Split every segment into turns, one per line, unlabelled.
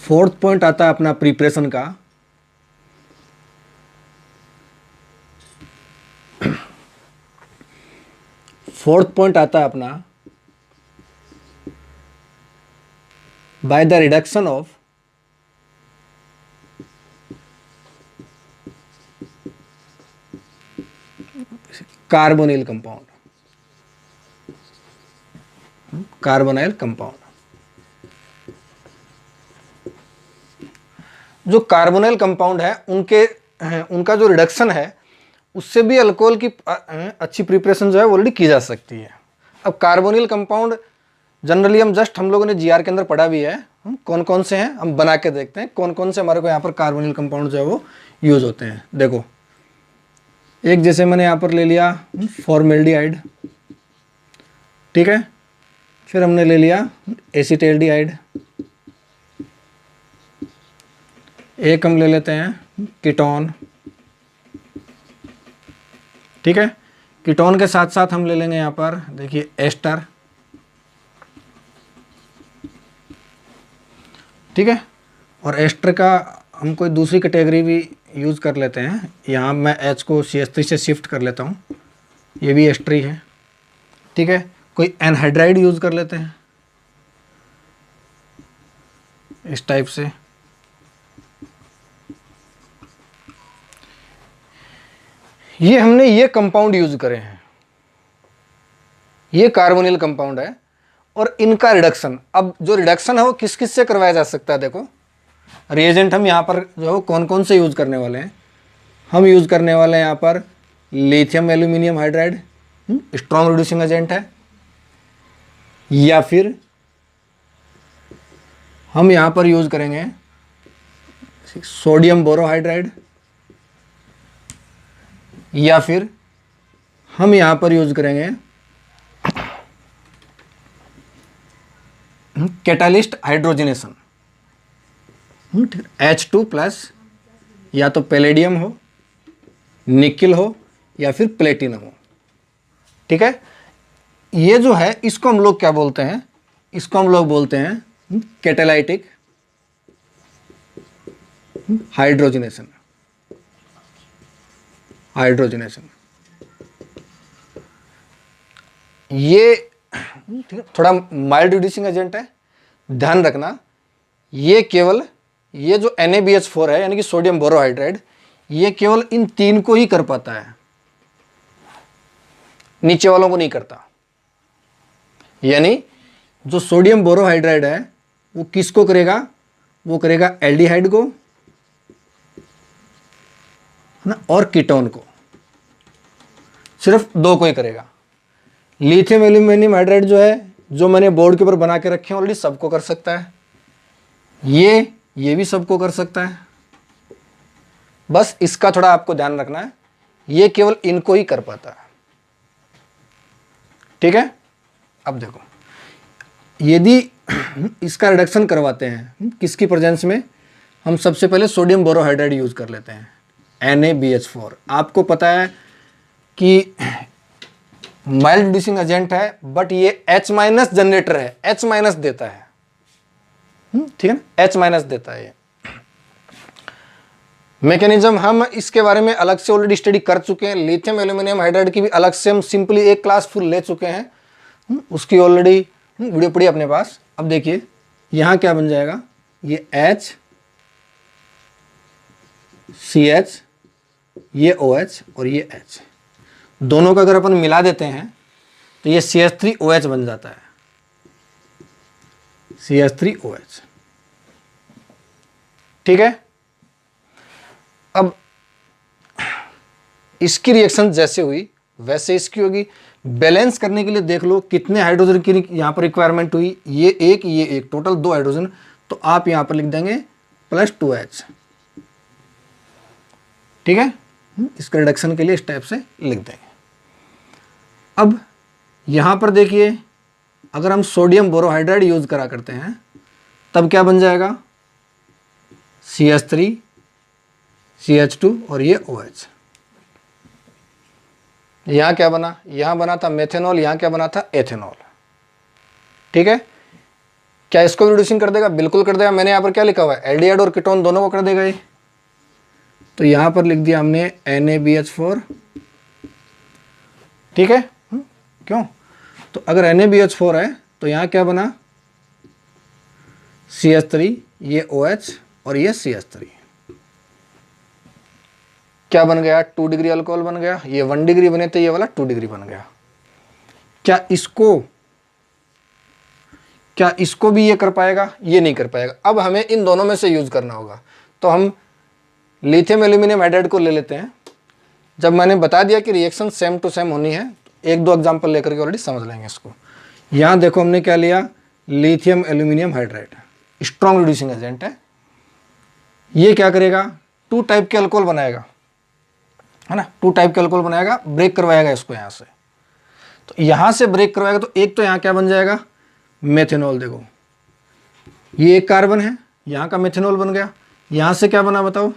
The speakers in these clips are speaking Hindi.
फोर्थ पॉइंट आता है अपना प्रिपरेशन का। फोर्थ पॉइंट आता है अपना by the reduction of carbonyl compound, carbonyl compound. जो कार्बोनाइल कंपाउंड है उनका जो रिडक्शन है उससे भी अल्कोहल की अच्छी प्रिपरेशन जो है ऑलरेडी की जा सकती है। अब कार्बोनिल कंपाउंड जनरली हम लोगों ने जीआर के अंदर पढ़ा भी है, कौन कौन से हैं हम बना के देखते हैं, कौन कौन से हमारे को यहाँ पर कार्बोनिल कंपाउंड जो है वो यूज होते हैं। देखो, एक जैसे मैंने यहाँ पर ले लिया फॉर्मेल्डिहाइड, ठीक है, फिर हमने ले लिया एसिटाल्डिहाइड, एक हम ले लेते हैं कीटोन, ठीक है। कीटोन के साथ साथ हम ले लेंगे यहाँ पर देखिए एस्टर, ठीक है। और एस्टर का हम कोई दूसरी कैटेगरी भी यूज़ कर लेते हैं। यहाँ मैं H को CH3 से शिफ्ट कर लेता हूँ, ये भी एस्टर ही है, ठीक है। कोई एनहाइड्राइड यूज़ कर लेते हैं इस टाइप से। ये हमने ये कंपाउंड यूज करे हैं, ये कार्बोनिल कंपाउंड है। और इनका रिडक्शन, अब जो रिडक्शन है वो किस किस से करवाया जा सकता है। देखो, रिएजेंट हम यहाँ पर जो कौन कौन से यूज करने वाले हैं, हम यूज करने वाले हैं यहाँ पर lithium aluminium hydride, strong reducing agent है। या फिर हम यहाँ पर यूज करेंगे सोडियम बोरोहाइड्राइड, या फिर हम यहां पर यूज करेंगे कैटालिस्ट हाइड्रोजनेशन, H2+, या तो पैलेडियम हो, निकिल हो, या फिर प्लेटिनम हो, ठीक है। ये जो है इसको हम लोग क्या बोलते हैं, इसको हम लोग बोलते हैं कैटालाइटिक हाइड्रोजनेशन, ये थोड़ा माइल्ड रिड्यूसिंग एजेंट है। ध्यान रखना, ये केवल ये जो NaBH4 है यानी कि सोडियम बोरोहाइड्राइड, ये केवल इन तीन को ही कर पाता है, नीचे वालों को नहीं करता। यानी जो सोडियम बोरोहाइड्राइड है वो किसको करेगा, वो करेगा एल्डिहाइड को, है ना, और कीटोन को, सिर्फ दो को ही करेगा। लिथियम एल्यूमिनियम हाइड्राइड जो है, जो मैंने बोर्ड के ऊपर बना के रखे हैं ऑलरेडी, सबको कर सकता है। ये भी सबको कर सकता है। बस इसका थोड़ा आपको ध्यान रखना है, ये केवल इनको ही कर पाता है, ठीक है। अब देखो, यदि इसका रिडक्शन करवाते हैं किसकी प्रेजेंस में, हम सबसे पहले सोडियम बोरोहाइड्राइड यूज कर लेते हैं NaBH4। आपको पता है कि माइल्ड रिड्यूसिंग एजेंट है, बट ये H- जनरेटर है, H- देता है, ठीक है ना, H- देता है। ये मैकेनिज्म हम इसके बारे में अलग से ऑलरेडी स्टडी कर चुके हैं। लिथियम एल्यूमिनियम हाइड्राइड की भी अलग से हम सिंपली एक क्लास फुल ले चुके हैं, उसकी ऑलरेडी वीडियो पड़ी अपने पास। अब देखिए यहां क्या बन जाएगा, ये H CH, ये OH और ये H, दोनों का अगर अपन मिला देते हैं तो ये CH3OH बन जाता है, CH3OH, ठीक है। अब इसकी रिएक्शन जैसे हुई वैसे इसकी होगी। बैलेंस करने के लिए देख लो कितने हाइड्रोजन की यहां पर रिक्वायरमेंट हुई, ये एक, टोटल 2 हाइड्रोजन, तो आप यहां पर लिख देंगे +2H, ठीक है। इसका रिडक्शन के लिए इस टाइप से लिख देंगे। अब यहां पर देखिए, अगर हम सोडियम बोरोहाइड्राइड यूज करा करते हैं तब क्या बन जाएगा, CH3 CH2 और ये OH। यहां क्या बना, यहां बना था मेथेनॉल, यहां क्या बना था एथेनॉल, ठीक है। क्या इसको भी रिड्यूसिंग कर देगा? बिल्कुल कर देगा। मैंने यहाँ पर क्या लिखा हुआ है? एल्डिहाइड और कीटोन दोनों को कर देगा ये। तो यहाँ पर लिख दिया हमने NaBH4, ठीक है। क्यों? तो अगर NaBH4 है तो यहाँ क्या बना? CH3, ये OH और ये CH3। क्या बन गया? 2 डिग्री अल्कोहल बन गया। ये 1 डिग्री बने थे, ये वाला 2 डिग्री बन गया। क्या इसको भी ये कर पाएगा? ये नहीं कर पाएगा। अब हमें इन दोनों में से यूज करना होगा। तो हम लिथियम एल्यूमिनियम हाइड्राइड को ले लेते हैं। जब मैंने बता दिया कि रिएक्शन सेम टू सेम होनी है, एक दो एग्जांपल लेकर के ऑलरेडी समझ लेंगे इसको। यहाँ देखो हमने क्या लिया? Lithium aluminium hydride, strong reducing agent है। ये क्या करेगा? 2 टाइप के अल्कोहल बनाएगा, है ना। 2 टाइप के अल्कोहल बनाएगा, ब्रेक करवाएगा इसको यहाँ से। तो यहाँ से ब्रेक करवाएगा तो एक तो यहाँ क्या बन जाएगा? मेथेनॉल। देखो ये एक कार्बन है, यहाँ का मेथेनॉल बन गया। यहाँ से क्या बना बताओ?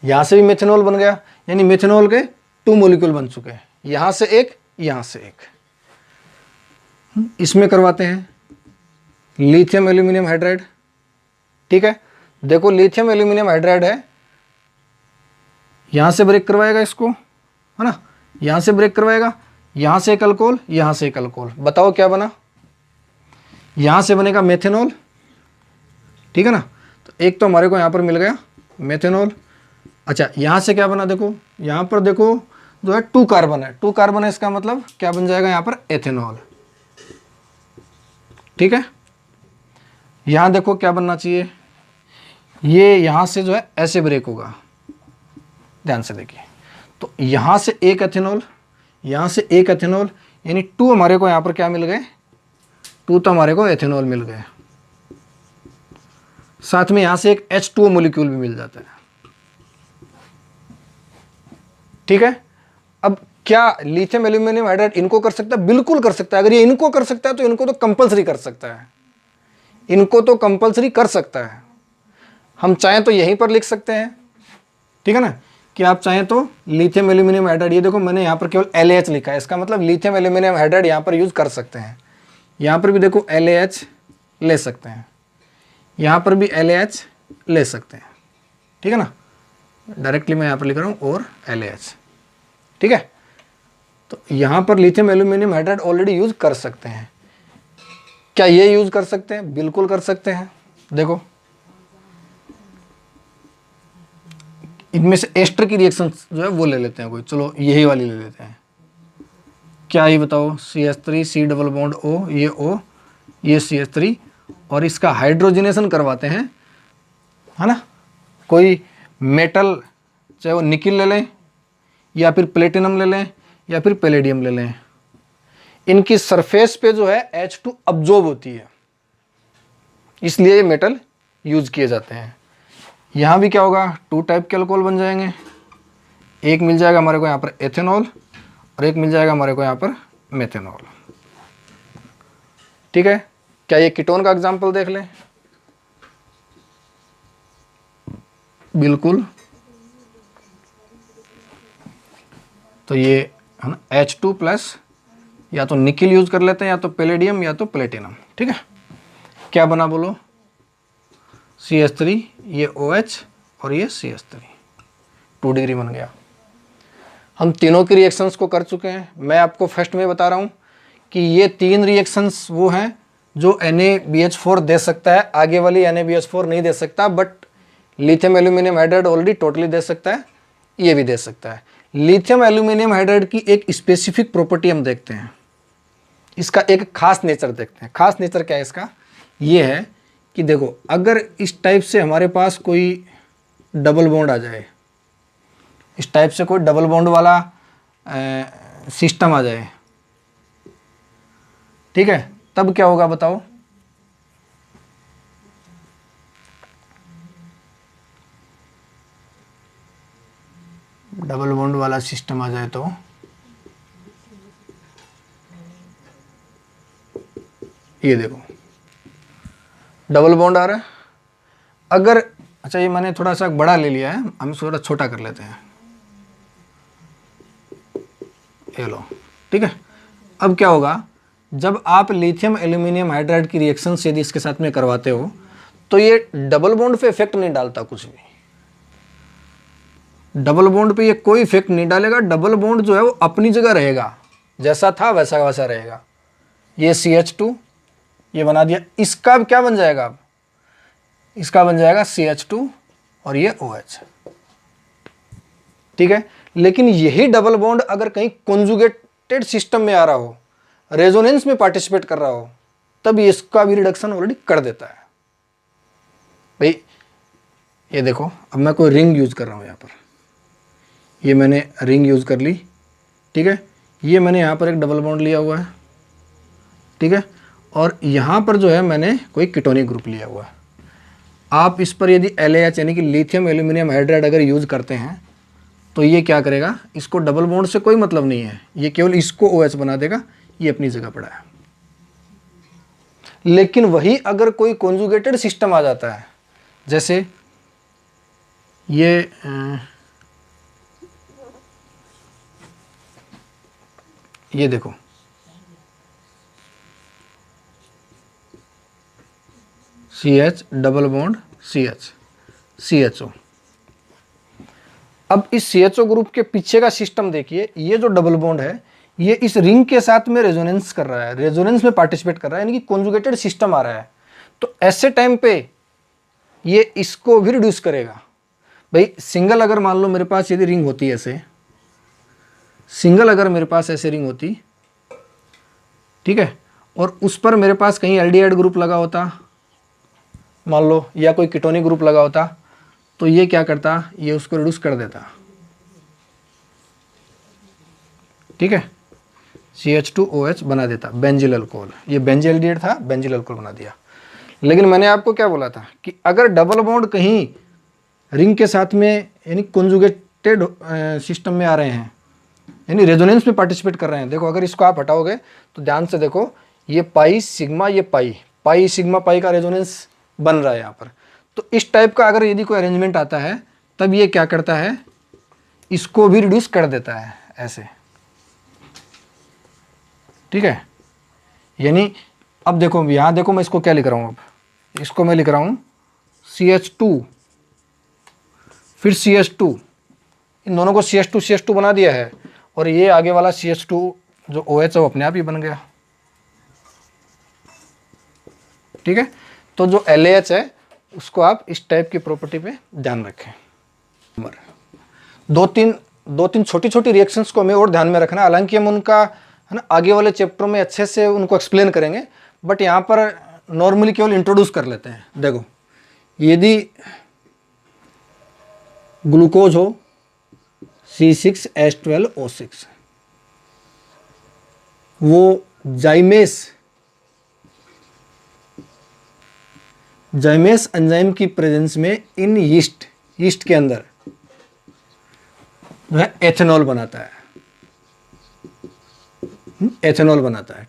यहाँ से भी मेथेनॉल बन गया, यानी मेथेनॉल के 2 मॉलिक्यूल बन चुके हैं। यहाँ से एक, यहाँ से एक। इसमें करवाते हैं लिथियम एल्यूमिनियम हाइड्राइड, ठीक है। देखो लिथियम एल्यूमिनियम हाइड्राइड है, यहाँ से ब्रेक करवाएगा इसको, है ना। यहाँ से ब्रेक करवाएगा, यहाँ से एक अल्कोहल, यहाँ से एक अल्कोहल। बताओ क्या बना? यहाँ से बनेगा मेथेनॉल, ठीक है ना। तो एक तो हमारे को यहाँ पर मिल गया मेथेनॉल। अच्छा यहाँ से क्या बना? देखो यहाँ पर देखो जो है 2 कार्बन है, 2 कार्बन है, इसका मतलब क्या बन जाएगा यहाँ पर? एथेनॉल, ठीक है। यहाँ देखो क्या बनना चाहिए? ये यहाँ से जो है ऐसे ब्रेक होगा, ध्यान से देखिए। तो यहाँ से एक एथेनॉल, यहाँ से एक एथेनॉल, यानी 2 हमारे को यहाँ पर क्या मिल गए? 2 तो हमारे को एथेनॉल मिल गए। साथ में यहाँ से एक H2O मॉलिक्यूल भी मिल जाता है, ठीक है। अब क्या लिथियम एल्यूमिनियम हाइड्राइड इनको कर सकता है? बिल्कुल कर सकता है। अगर ये इनको कर सकता है तो इनको तो कंपलसरी कर सकता है, इनको तो कंपलसरी कर सकता है। हम चाहें तो यहीं पर लिख सकते हैं, ठीक है ना, कि आप चाहें तो लिथियम एल्यूमिनियम हाइड्राइड, ये देखो मैंने यहाँ पर केवल LaH लिखा है, इसका मतलब लिथियम एल्यूमिनियम हाइड्राइड यहाँ पर यूज कर सकते हैं। यहाँ पर भी देखो LaH ले सकते हैं, यहाँ पर भी LaH ले सकते हैं, ठीक है ना। डायरेक्टली मैं यहाँ पर लिख रहा हूँ और LaH, ठीक है। तो यहाँ पर lithium aluminium hydride already use कर सकते हैं। क्या ये यूज कर सकते हैं? बिल्कुल कर सकते हैं। देखो इनमें से एस्टर की रिएक्शन जो है वो ले लेते हैं कोई, चलो यही वाली ले लेते हैं। क्या ये बताओ? CH3 C double bond O, ये O, ये CH3, और इसका हाइड्रोजनेशन करवाते हैं, है ना। कोई मेटल, चाहे वो निकिल ले लें या फिर प्लेटिनम ले लें या फिर पैलेडियम ले लें, इनकी सरफेस पे जो है H2 अब्जॉर्ब होती है, इसलिए ये मेटल यूज किए जाते हैं। यहाँ भी क्या होगा? 2 टाइप के अल्कोहल बन जाएंगे। एक मिल जाएगा हमारे को यहाँ पर एथेनॉल और एक मिल जाएगा हमारे को यहाँ पर मेथेनॉल, ठीक है। क्या ये कीटोन का एग्जांपल देख लें? बिल्कुल। तो ये है ना H2 प्लस, या तो निकिल यूज कर लेते हैं या तो पैलेडियम या तो प्लेटिनम, ठीक है। क्या बना बोलो? CH3, ये OH और ये CH3, 2 डिग्री बन गया। हम तीनों की रिएक्शंस को कर चुके हैं। मैं आपको फर्स्ट में बता रहा हूँ कि ये 3 रिएक्शंस वो हैं जो NaBH4 दे सकता है, आगे वाली NaBH4 नहीं दे सकता, but lithium aluminium hydride already totally दे सकता है, ये भी दे सकता है। लिथियम एल्यूमिनियम हाइड्राइड की एक स्पेसिफिक प्रॉपर्टी हम देखते हैं, इसका एक खास नेचर देखते हैं। खास नेचर क्या है इसका? ये है कि देखो अगर इस टाइप से हमारे पास कोई डबल बॉन्ड आ जाए, इस टाइप से कोई डबल बॉन्ड वाला सिस्टम आ जाए, ठीक है, तब क्या होगा बताओ? डबल बॉन्ड वाला सिस्टम आ जाए तो ये देखो डबल बॉन्ड आ रहा है। अगर अच्छा ये मैंने थोड़ा सा बड़ा ले लिया है, हम थोड़ा छोटा कर लेते हैं, ये लो, ठीक है। अब क्या होगा जब आप लिथियम एल्यूमिनियम हाइड्राइड की रिएक्शन यदि इसके साथ में करवाते हो तो ये डबल बॉन्ड पे इफेक्ट नहीं डालता, कुछ भी डबल बॉन्ड पे ये कोई इफेक्ट नहीं डालेगा। डबल बॉन्ड जो है वो अपनी जगह रहेगा, जैसा था वैसा वैसा रहेगा। ये CH2 ये बना दिया, इसका अब क्या बन जाएगा, अब इसका बन जाएगा CH2 और ये OH, ठीक है। लेकिन यही डबल बॉन्ड अगर कहीं कॉन्जुगेटेड सिस्टम में आ रहा हो, रेजोनेंस में पार्टिसिपेट कर रहा हो, तब इसका भी रिडक्शन ऑलरेडी कर देता है। भाई ये देखो, अब मैं कोई रिंग यूज कर रहा हूं यहां पर, ये मैंने रिंग यूज कर ली, ठीक है। ये मैंने यहां पर एक डबल बॉन्ड लिया हुआ है, ठीक है, और यहां पर जो है मैंने कोई कीटोनिक ग्रुप लिया हुआ है। आप इस पर यदि LAH यानी कि लिथियम एल्यूमिनियम हाइड्राइड अगर यूज करते हैं तो ये क्या करेगा, इसको डबल बॉन्ड से कोई मतलब नहीं है, ये केवल इसको OH बना देगा, ये अपनी जगह पड़ा है। लेकिन वही अगर कोई कॉन्जुगेटेड सिस्टम आ जाता है, जैसे ये देखो, CH double bond CH CHO। अब इस CHO ग्रुप के पीछे का सिस्टम देखिए, ये जो डबल बॉन्ड है ये इस रिंग के साथ में रेजोनेंस कर रहा है, रेजोनेंस में पार्टिसिपेट कर रहा है, यानी कि कॉन्जुगेटेड सिस्टम आ रहा है। तो ऐसे टाइम पे ये इसको भी रिड्यूस करेगा। भाई सिंगल अगर मान लो मेरे पास यदि रिंग होती ऐसे, सिंगल अगर मेरे पास ऐसे रिंग होती, ठीक है, और उस पर मेरे पास कहीं एल्डिहाइड ग्रुप लगा होता मान लो, या कोई कीटोनिक ग्रुप लगा होता, तो ये क्या करता, ये उसको रिड्यूस कर देता, ठीक है, CH2OH बना देता, बेंजिल अल्कोहल। ये बेंजिल एल्डिहाइड था, बेंजिल अल्कोहल बना दिया। लेकिन मैंने आपको क्या बोला था कि अगर डबल बॉन्ड कहीं रिंग के साथ में यानी कॉन्जुगेटेड सिस्टम में आ रहे हैं, यानी रेजोनेंस में पार्टिसिपेट कर रहे हैं, देखो अगर इसको आप हटाओगे तो ध्यान से देखो, ये पाई सिग्मा, ये पाई सिग्मा पाई का रेजोनेंस बन रहा है यहाँ पर। तो इस टाइप का अगर यदि कोई अरेंजमेंट आता है, तब ये क्या करता है, इसको भी रिड्यूस कर देता है ऐसे, ठीक है। यानी अब देखो, यहाँ देखो मैं इसको क्या लिख रहा हूँ, अब इसको मैं लिख रहा हूँ CH2 फिर CH2, इन दोनों को CH2 बना दिया है, और ये आगे वाला CH2 जो OH है वो अपने आप ही बन गया, ठीक है। तो जो LAH है उसको आप इस टाइप की प्रॉपर्टी पे ध्यान रखें। दो तीन छोटी छोटी रिएक्शंस को हमें और ध्यान में रखना है, हालांकि हम उनका है ना आगे वाले चैप्टर में अच्छे से उनको एक्सप्लेन करेंगे, बट यहाँ पर नॉर्मली केवल इंट्रोड्यूस कर लेते हैं। देखो यदि ग्लूकोज हो C6H12O6, वो जाइमेस एंजाइम की प्रेजेंस में इन यीस्ट के अंदर जो है एथेनॉल बनाता है,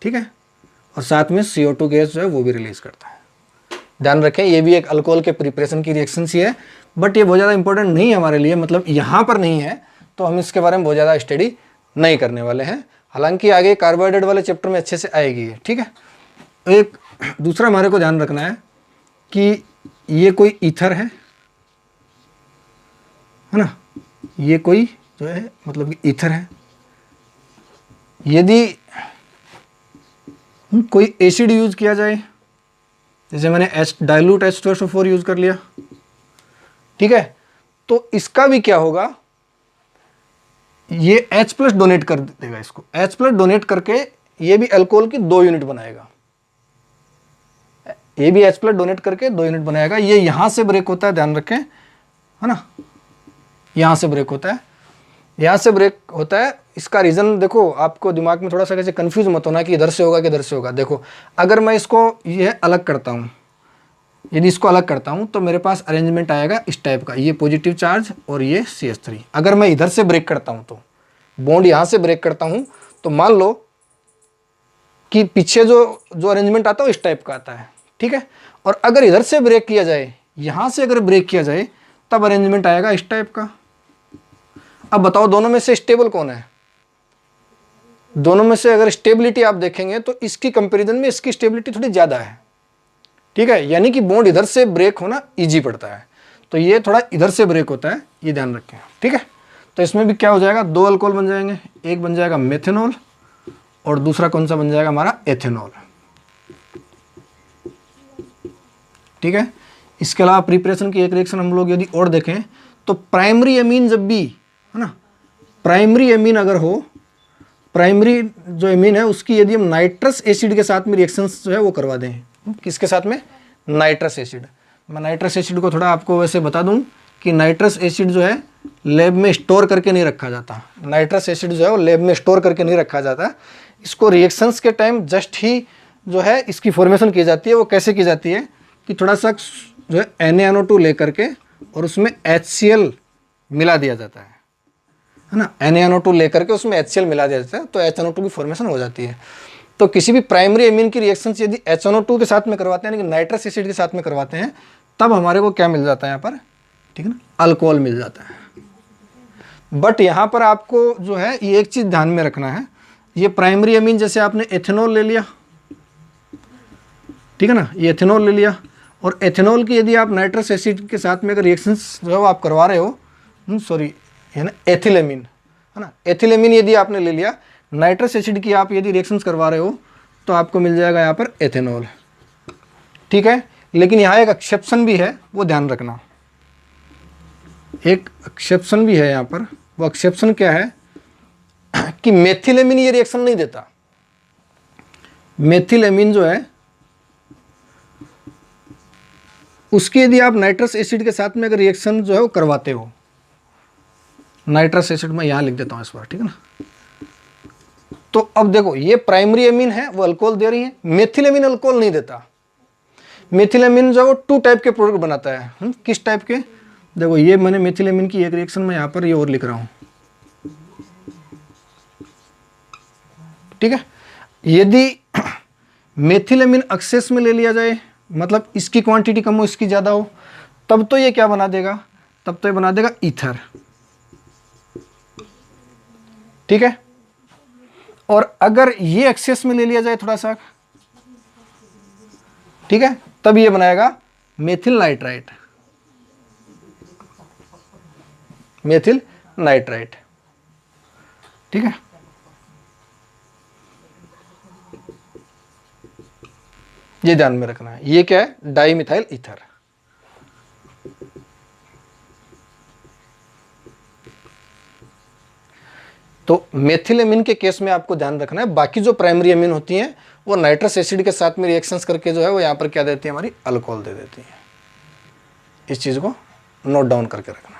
ठीक है, और साथ में CO2 गैस जो है वो भी रिलीज करता है। ध्यान रखें, ये भी एक अल्कोहल के प्रिपरेशन की रिएक्शन ही है, बट ये बहुत ज़्यादा इंपॉर्टेंट नहीं है हमारे लिए, मतलब यहाँ पर नहीं है, तो हम इसके बारे में बहुत ज़्यादा स्टडी नहीं करने वाले हैं। हालांकि आगे कार्बोहाइड्रेट वाले चैप्टर में अच्छे से आएगी ये, ठीक है। एक दूसरा हमारे को ध्यान रखना है कि ये कोई ईथर है ना, ये कोई जो है मतलब कि ईथर है। यदि कोई एसिड यूज किया जाए, जैसे मैंने डाइल्यूट H2SO4 यूज कर लिया, ठीक है, तो इसका भी क्या होगा, ये H+ डोनेट कर देगा, इसको H+ डोनेट करके ये भी अल्कोहल की 2 यूनिट बनाएगा, ये भी H+ डोनेट करके 2 यूनिट बनाएगा। ये यहां से ब्रेक होता है, ध्यान रखें, है ना, यहां से ब्रेक होता है, यहां से ब्रेक होता है। इसका रीजन देखो, आपको दिमाग में थोड़ा सा कैसे कंफ्यूज मत होना कि इधर से होगा कि इधर से होगा। देखो अगर मैं इसको ये अलग करता हूं, यदि इसको अलग करता हूं तो मेरे पास अरेंजमेंट आएगा इस टाइप का, ये पॉजिटिव चार्ज और ये CH3। अगर मैं इधर से ब्रेक करता हूं, तो बॉन्ड यहां से ब्रेक करता हूं, तो मान लो कि पीछे जो अरेंजमेंट आता है इस टाइप का आता है, ठीक है। और अगर इधर से ब्रेक किया जाए, यहां से अगर ब्रेक किया जाए, तब अरेंजमेंट आएगा इस टाइप का। अब बताओ दोनों में से स्टेबल कौन है, दोनों में से अगर स्टेबिलिटी आप देखेंगे तो इसकी कंपैरिजन में इसकी स्टेबिलिटी थोड़ी ज़्यादा है, ठीक है, यानी कि बॉन्ड इधर से ब्रेक होना ईजी पड़ता है, तो ये थोड़ा इधर से ब्रेक होता है, ये ध्यान रखें, ठीक है। तो इसमें भी क्या हो जाएगा, 2 अल्कोहल बन जाएंगे, एक बन जाएगा मेथेनॉल और दूसरा कौन सा बन जाएगा हमारा एथेनॉल, ठीक है। इसके अलावा प्रिपरेशन की एक रिएक्शन हम लोग यदि और देखें तो प्राइमरी एमीन जब भी, है ना, प्राइमरी एमीन अगर हो, प्राइमरी जो एमीन है उसकी यदि हम नाइट्रस एसिड के साथ में रिएक्शंस जो है वो करवा दें, किसके साथ में, नाइट्रस एसिड। मैं नाइट्रस एसिड को थोड़ा आपको वैसे बता दूं कि नाइट्रस एसिड जो है लैब में स्टोर करके नहीं रखा जाता, नाइट्रस एसिड जो है वो लैब में स्टोर करके नहीं रखा जाता, इसको रिएक्शंस के टाइम जस्ट ही जो है इसकी फॉर्मेशन की जाती है। वो कैसे की जाती है कि थोड़ा सा जो है NaNO2 लेकर के और उसमें HCl मिला दिया जाता है ना, NaNO2 लेकर के उसमें HCl मिला दिया जाता है, तो HNO2 की फॉर्मेशन हो जाती है। तो किसी भी प्राइमरी एमीन की रिएक्शन यदि HNO2 के साथ में करवाते हैं, यानी कि नाइट्रस एसिड के साथ में करवाते हैं, तब हमारे को क्या मिल जाता है यहाँ पर, ठीक है ना, अल्कोहल मिल जाता है। बट यहाँ पर आपको जो है ये एक चीज़ ध्यान में रखना है, ये प्राइमरी एमीन जैसे आपने एथेनॉल ले लिया, ठीक है ना, ये एथेनॉल ले लिया, और एथेनॉल की यदि आप नाइट्रस एसिड के साथ में अगर रिएक्शंस जो है आप करवा रहे हो, सॉरी है ना, एथिलेमिन, है ना, एथिलेमिन यदि आपने ले लिया, नाइट्रस एसिड की आप यदि रिएक्शंस करवा रहे हो तो आपको मिल जाएगा यहाँ पर एथेनॉल, ठीक है। लेकिन यहाँ एक एक्सेप्शन भी है, वो ध्यान रखना, एक एक्सेप्शन भी है यहाँ पर। वो एक्सेप्शन क्या है कि मेथिलेमिन ये रिएक्शन नहीं देता। मेथिलेमिन जो है उसकी यदि आप नाइट्रस एसिड के साथ में अगर रिएक्शन जो है वो करवाते हो, नाइट्रस एसिड में यहाँ लिख देता हूँ इस बार, ठीक है ना। तो अब देखो ये प्राइमरी एमीन है, वो अल्कोहल दे रही है, मेथिलेमिन अल्कोहल नहीं देता। मेथिलेमिन जो है वो 2 टाइप के प्रोडक्ट बनाता है, किस टाइप के, देखो ये मैंने मेथिलेमिन की एक रिएक्शन में यहाँ पर ये और लिख रहा हूँ, ठीक है। यदि मेथिलेमिन एक्सेस में ले लिया जाए, मतलब इसकी क्वांटिटी कम हो इसकी ज़्यादा हो, तब तो ये क्या बना देगा, तब तो ये बना देगा ईथर, ठीक है। और अगर ये एक्सेस में ले लिया जाए थोड़ा सा, ठीक है, तब ये बनाएगा मेथिल नाइट्राइट, मेथिल नाइट्राइट, ठीक है। ये ध्यान में रखना है, ये क्या है, डाईमिथाइल ईथर। तो मेथिलेमिन के केस में आपको ध्यान रखना है, बाकी जो प्राइमरी एमीन होती हैं वो नाइट्रस एसिड के साथ में रिएक्शंस करके जो है वो यहाँ पर क्या देती है, हमारी अल्कोहल दे देती है। इस चीज़ को नोट डाउन करके रखना।